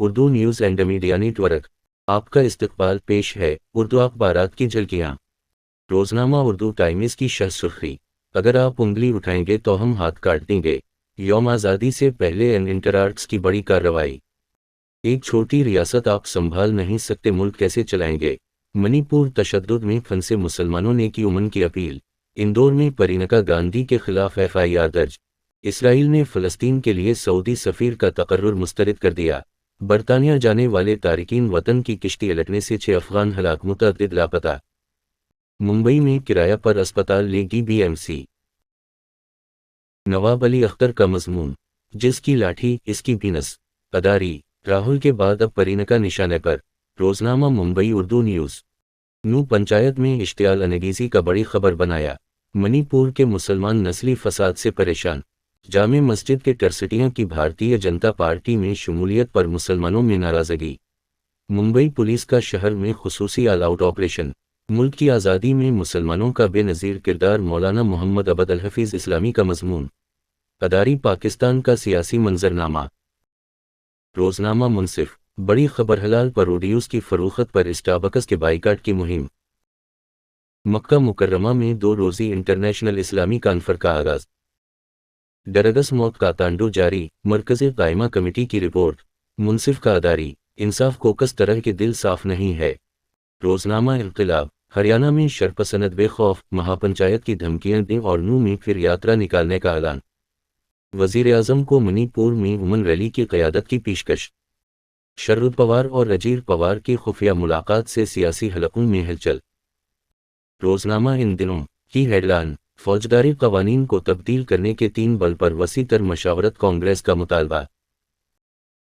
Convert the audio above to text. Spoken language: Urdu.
Urdu news and media network آپ کا استقبال پیش ہے اردو اخبارات کی جھلکیاں۔ روزنامہ اردو ٹائمز کی شہ سرخی، اگر آپ انگلی اٹھائیں گے تو ہم ہاتھ کاٹ دیں گے، یوم آزادی سے پہلے انٹرآرٹس کی بڑی کارروائی۔ ایک چھوٹی ریاست آپ سنبھال نہیں سکتے، ملک کیسے چلائیں گے؟ منی پور تشدد میں پھنسے مسلمانوں نے کی امن کی اپیل۔ اندور میں پرینکا گاندھی کے خلاف FIR درج۔ اسرائیل نے فلسطین کے لیے سعودی سفیر کا تقرر مسترد کر دیا۔ برطانیہ جانے والے تارکین وطن کی کشتی الٹنے سے 6 افغان ہلاک، متعدد لاپتہ۔ ممبئی میں کرایہ پر اسپتال لے گی BMC۔ نواب علی اختر کا مضمون، جس کی لاٹھی اس کی بھی نس۔ اداری، راہل کے بعد اب پرینکا نشانے پر۔ روزنامہ ممبئی اردو نیوز۔ نو پنچایت میں اشتعال انگیزی کا بڑی خبر بنایا۔ منی پور کے مسلمان نسلی فساد سے پریشان۔ جامع مسجد کے ٹرسٹیوں کی بھارتیہ جنتا پارٹی میں شمولیت پر مسلمانوں میں ناراضگی۔ ممبئی پولیس کا شہر میں خصوصی آل آؤٹ آپریشن۔ ملک کی آزادی میں مسلمانوں کا بے نظیر کردار، مولانا محمد عبد الحفیظ اسلامی کا مضمون۔ اداری، پاکستان کا سیاسی منظرنامہ۔ روزنامہ منصف، بڑی خبر، حلال پروڈیوس کی فروخت پر اسٹاربکس کے بائیکاٹ کی مہم۔ مکہ مکرمہ میں 2 روزی انٹرنیشنل اسلامی کانفرنس کا آغاز۔ ڈرگس موت کا تانڈو جاری، مرکزی قائمہ کمیٹی کی رپورٹ۔ منصف کا اداری، انصاف کو کس طرح کے دل صاف نہیں ہے۔ روزنامہ انقلاب، ہریانہ میں شرپسند بے خوف، مہا پنچایت کی دھمکیاں دیں اور نو میں پھر یاترا نکالنے کا اعلان۔ وزیر اعظم کو منی پور میں امن ریلی کی قیادت کی پیشکش۔ شرد پوار اور اجیت پوار کی خفیہ ملاقات سے سیاسی حلقوں میں ہلچل۔ روزنامہ ان دنوں کی ہیڈ لائن، فوجداری قوانین کو تبدیل کرنے کے 3 بل پر وسیع تر مشاورت، کانگریس کا مطالبہ۔